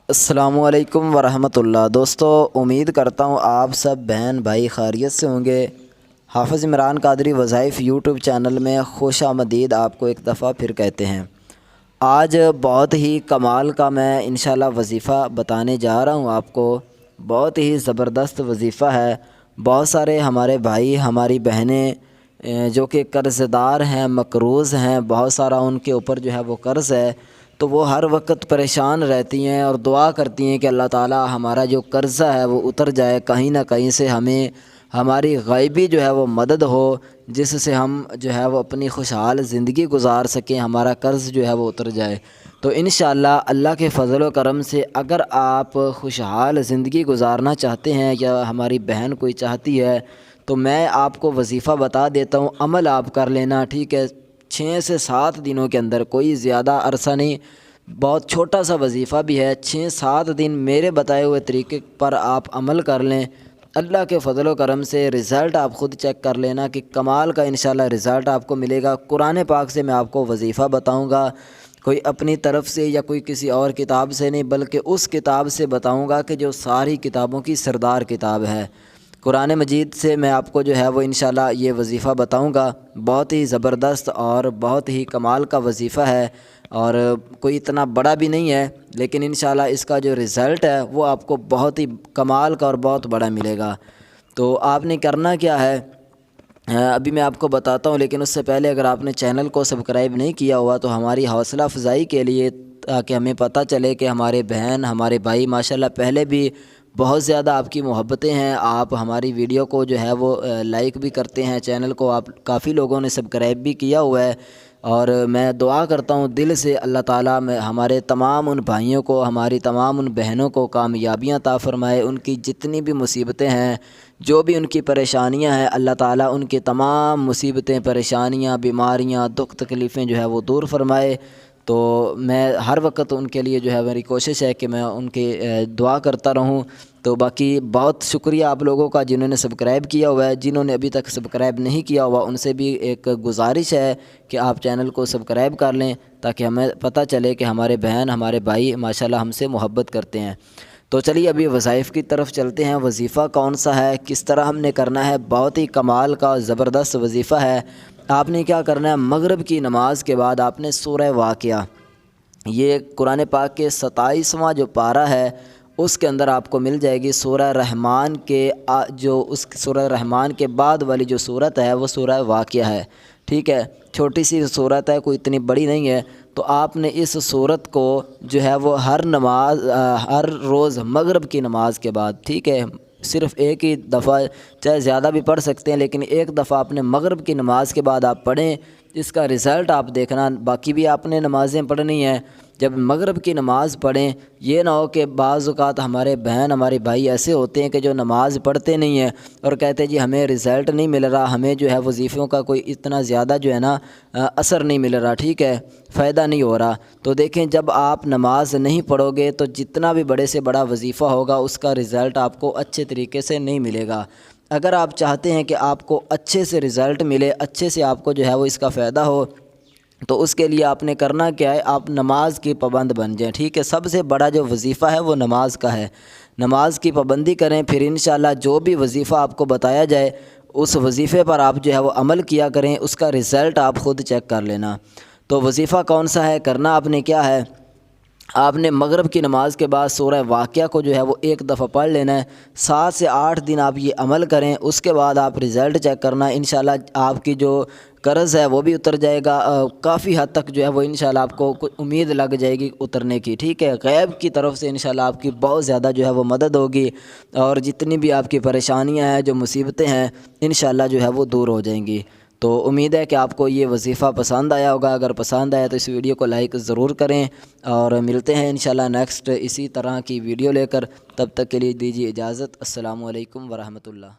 السلام علیکم ورحمۃ اللہ۔ دوستو، امید کرتا ہوں آپ سب بہن بھائی خیریت سے ہوں گے۔ حافظ عمران قادری وظائف یوٹیوب چینل میں خوش آمدید آپ کو ایک دفعہ پھر کہتے ہیں۔ آج بہت ہی کمال کا میں انشاءاللہ وظیفہ بتانے جا رہا ہوں آپ کو۔ بہت ہی زبردست وظیفہ ہے۔ بہت سارے ہمارے بھائی ہماری بہنیں جو کہ قرض دار ہیں، مقروض ہیں، بہت سارا ان کے اوپر جو ہے وہ قرض ہے، تو وہ ہر وقت پریشان رہتی ہیں اور دعا کرتی ہیں کہ اللہ تعالی ہمارا جو قرضہ ہے وہ اتر جائے، کہیں نہ کہیں سے ہمیں ہماری غیبی جو ہے وہ مدد ہو، جس سے ہم جو ہے وہ اپنی خوشحال زندگی گزار سکیں، ہمارا قرض جو ہے وہ اتر جائے۔ تو انشاءاللہ اللہ کے فضل و کرم سے اگر آپ خوشحال زندگی گزارنا چاہتے ہیں یا ہماری بہن کوئی چاہتی ہے تو میں آپ کو وظیفہ بتا دیتا ہوں، عمل آپ کر لینا، ٹھیک ہے؟ 6 سے 7 دنوں کے اندر، کوئی زیادہ عرصہ نہیں، بہت چھوٹا سا وظیفہ بھی ہے۔ 6-7 دن میرے بتائے ہوئے طریقے پر آپ عمل کر لیں، اللہ کے فضل و کرم سے رزلٹ آپ خود چیک کر لینا کہ کمال کا انشاءاللہ رزلٹ آپ کو ملے گا۔ قرآن پاک سے میں آپ کو وظیفہ بتاؤں گا، کوئی اپنی طرف سے یا کوئی کسی اور کتاب سے نہیں، بلکہ اس کتاب سے بتاؤں گا کہ جو ساری کتابوں کی سردار کتاب ہے، قرآن مجید سے میں آپ کو جو ہے وہ انشاءاللہ یہ وظیفہ بتاؤں گا۔ بہت ہی زبردست اور بہت ہی کمال کا وظیفہ ہے، اور کوئی اتنا بڑا بھی نہیں ہے، لیکن انشاءاللہ اس کا جو رزلٹ ہے وہ آپ کو بہت ہی کمال کا اور بہت بڑا ملے گا۔ تو آپ نے کرنا کیا ہے، ابھی میں آپ کو بتاتا ہوں، لیکن اس سے پہلے اگر آپ نے چینل کو سبسکرائب نہیں کیا ہوا تو ہماری حوصلہ افزائی کے لیے، تاکہ ہمیں پتہ چلے کہ ہمارے بہن ہمارے بھائی ماشاءاللہ پہلے بھی بہت زیادہ آپ کی محبتیں ہیں، آپ ہماری ویڈیو کو جو ہے وہ لائک بھی کرتے ہیں، چینل کو آپ کافی لوگوں نے سبسکرائب بھی کیا ہوا ہے، اور میں دعا کرتا ہوں دل سے اللہ تعالیٰ میں ہمارے تمام ان بھائیوں کو، ہماری تمام ان بہنوں کو کامیابیاں عطا فرمائے، ان کی جتنی بھی مصیبتیں ہیں، جو بھی ان کی پریشانیاں ہیں، اللہ تعالیٰ ان کی تمام مصیبتیں، پریشانیاں، بیماریاں، دکھ تکلیفیں جو ہے وہ دور فرمائے۔ تو میں ہر وقت ان کے لیے جو ہے میری کوشش ہے کہ میں ان کی دعا کرتا رہوں۔ تو باقی بہت شکریہ آپ لوگوں کا جنہوں نے سبسکرائب کیا ہوا ہے، جنہوں نے ابھی تک سبسکرائب نہیں کیا ہوا ان سے بھی ایک گزارش ہے کہ آپ چینل کو سبسکرائب کر لیں، تاکہ ہمیں پتہ چلے کہ ہمارے بہن ہمارے بھائی ماشاءاللہ ہم سے محبت کرتے ہیں۔ تو چلیے ابھی وظائف کی طرف چلتے ہیں۔ وظیفہ کون سا ہے، کس طرح ہم نے کرنا ہے، بہت ہی کمال کا زبردست وظیفہ ہے۔ آپ نے کیا کرنا ہے، مغرب کی نماز کے بعد آپ نے سورہ واقعہ، یہ قرآن پاک کے 27واں جو پارہ ہے اس کے اندر آپ کو مل جائے گی۔ سورہ رحمان کے جو اس سورہ رحمان کے بعد والی جو صورت ہے وہ سورہ واقعہ ہے، ٹھیک ہے؟ چھوٹی سی صورت ہے، کوئی اتنی بڑی نہیں ہے۔ تو آپ نے اس صورت کو جو ہے وہ ہر روز مغرب کی نماز کے بعد، ٹھیک ہے، صرف ایک ہی دفعہ، چاہے زیادہ بھی پڑھ سکتے ہیں، لیکن ایک دفعہ آپ نے مغرب کی نماز کے بعد آپ پڑھیں، اس کا رزلٹ آپ دیکھنا۔ باقی بھی آپ نے نمازیں پڑھنی ہیں، جب مغرب کی نماز پڑھیں، یہ نہ ہو کہ بعض اوقات ہمارے بہن ہمارے بھائی ایسے ہوتے ہیں کہ جو نماز پڑھتے نہیں ہیں اور کہتے ہیں جی ہمیں رزلٹ نہیں مل رہا، ہمیں جو ہے وظیفوں کا کوئی اتنا زیادہ جو ہے نا اثر نہیں مل رہا، ٹھیک ہے، فائدہ نہیں ہو رہا۔ تو دیکھیں، جب آپ نماز نہیں پڑھو گے تو جتنا بھی بڑے سے بڑا وظیفہ ہوگا اس کا رزلٹ آپ کو اچھے طریقے سے نہیں ملے گا۔ اگر آپ چاہتے ہیں کہ آپ کو اچھے سے رزلٹ ملے، اچھے سے آپ کو جو ہے وہ اس کا فائدہ ہو، تو اس کے لیے آپ نے کرنا کیا ہے، آپ نماز کی پابند بن جائیں، ٹھیک ہے؟ سب سے بڑا جو وظیفہ ہے وہ نماز کا ہے، نماز کی پابندی کریں، پھر انشاءاللہ جو بھی وظیفہ آپ کو بتایا جائے اس وظیفے پر آپ جو ہے وہ عمل کیا کریں، اس کا رزلٹ آپ خود چیک کر لینا۔ تو وظیفہ کون سا ہے، کرنا آپ نے کیا ہے، آپ نے مغرب کی نماز کے بعد سورہ واقعہ کو جو ہے وہ ایک دفعہ پڑھ لینا ہے، 7 سے 8 دن آپ یہ عمل کریں، اس کے بعد آپ رزلٹ چیک کرنا، انشاءاللہ آپ کی جو قرض ہے وہ بھی اتر جائے گا، کافی حد تک جو ہے وہ انشاءاللہ آپ کو امید لگ جائے گی اترنے کی، ٹھیک ہے؟ غیب کی طرف سے انشاءاللہ آپ کی بہت زیادہ جو ہے وہ مدد ہوگی، اور جتنی بھی آپ کی پریشانیاں ہیں، جو مصیبتیں ہیں، انشاءاللہ جو ہے وہ دور ہو جائیں گی۔ تو امید ہے کہ آپ کو یہ وظیفہ پسند آیا ہوگا، اگر پسند آیا تو اس ویڈیو کو لائک ضرور کریں، اور ملتے ہیں انشاءاللہ نیکسٹ اسی طرح کی ویڈیو لے کر، تب تک کے لیے دیجیے اجازت۔ السلام علیکم ورحمۃ اللہ۔